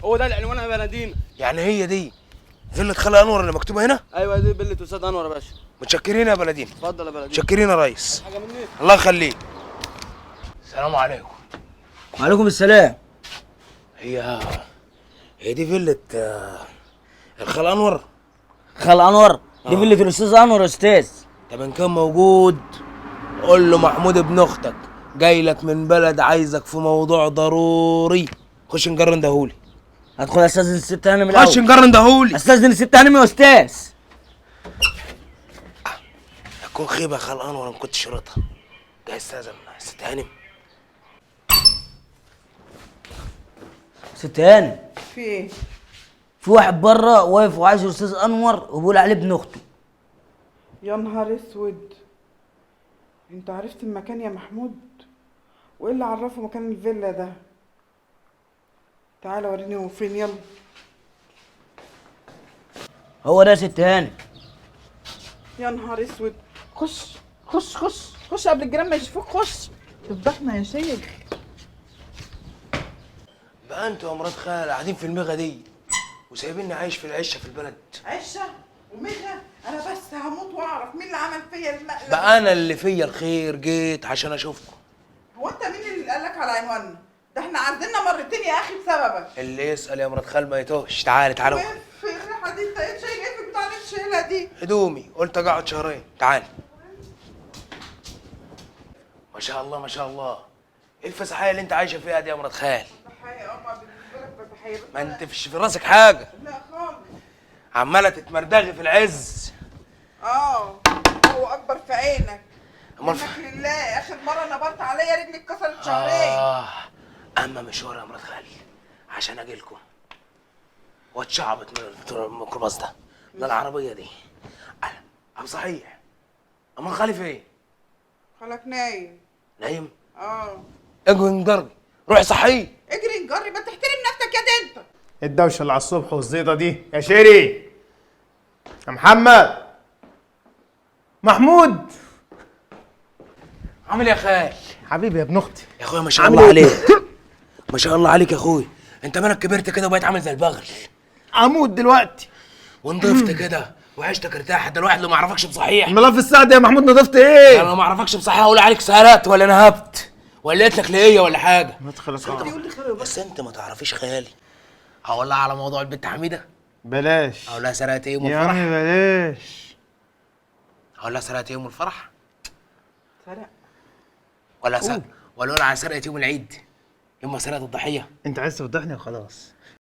هو ده العنوان يا بلدينا. يعني هي دي فيلة خالد انور اللي مكتوبه هنا؟ ايوه دي فيلة استاذ انور يا باشا. متشكرين يا بلدينا. اتفضل يا بلدينا. متشكرين يا ريس. حاجه مني؟ الله يخليك. السلام عليكم. وعليكم السلام. هي دي فيلة الخال انور؟ خال انور دي فيلة الاستاذ انور يا استاذ. طب ان كان موجود قول له محمود ابن اختك جاي لك من بلد عايزك في موضوع ضروري. خش نجرن دهولي. هدخل استاذن الست هانم الاول. خش نجرن دهولي. استاذن الست هانم يا استاذ. هتكون خيبه يا خال انور ان كنت شرطها. جاي استاذن ست هانم. ست هانم في ايه؟ في واحد بره واقف وعايز الاستاذ انور وبيقول عليه ابن اخته. يا نهار اسود، انت عرفت المكان يا محمود؟ وايه اللي عرفه مكان الفيلا ده؟ تعالى وريني هو فين. يلا هو ده يا ست هانم. يا نهار اسود، خش خش خش خش قبل الجيران ما يشوفوك. خش تفضحنا يا شيخ. بقى انتوا يا مرات خال قاعدين في الميغه دي وسايبيني عايش في العشه في البلد. عشة وميغا؟ انا بس هموت واعرف مين اللي عمل فيا المقلب. بقى انا اللي فيا الخير جيت عشان اشوفكم. هو انت مين اللي قالك على عنواننا؟ ده احنا عدلنا مرتين يا اخي بسببك. اللي يسال يا مرات خال ما يتوهش. تعالي تعالي. وين في الريحه دي؟ انت ايه شايل ايه في بتاع الشيله دي؟ هدومي قلت اقعد شهرين. تعالي. ما شاء الله ما شاء الله. ايه الفسحيه اللي انت عايشه فيها دي يا مرات خال؟ بحية ما بالنسبه لك بحية. ما انت فيش في راسك حاجه. لا خالص. عماله تتمردغي في العز. هو اكبر في عينك. امال منك لله. اخر مره نبرت عليا رجلي اتكسرت شهرين. اما مشوار يا مرات خالي عشان اجيلكم واتشعبط من الميكروباص ده من العربيه دي. ام صحيح. امال خالي فين؟ خلك نايم. نايم؟ اه اجري نجري. روح صحيه. اجري نجري. ما تحترم نفسك يا دي انت. الدوشه اللي على الصبح والزيطه دي يا شيري. يا محمد. محمود. عامل ايه يا خال؟ حبيبي يا ابن اختي. يا اخويا ما شاء الله عليك. ما شاء الله عليك يا اخويا. انت مالك كبرت كده وبقيت عامل زي البغل. عمود دلوقتي. ونضفت كده وعيشتك ارتاحت. ده الواحد لو ما يعرفكش بصحيح. الملف السعد يا محمود نضفت ايه؟ انا لو ما اعرفكش بصحيح اقول عليك سهرت ولا نهبت ولا قلت لك ليه ولا حاجه. ما تخلص. بس انت ما تعرفيش خيالي. هقول لها على موضوع البنت حميده. بلاش هقول لها سرقت ايه يوم يا الفرح. عمي بلاش. هقول لها سرقت ايه يوم الفرح سرق. ولا اقول على سرقه يوم العيد يوم ما سرقت الضحيه. انت عايز تفضحني وخلاص.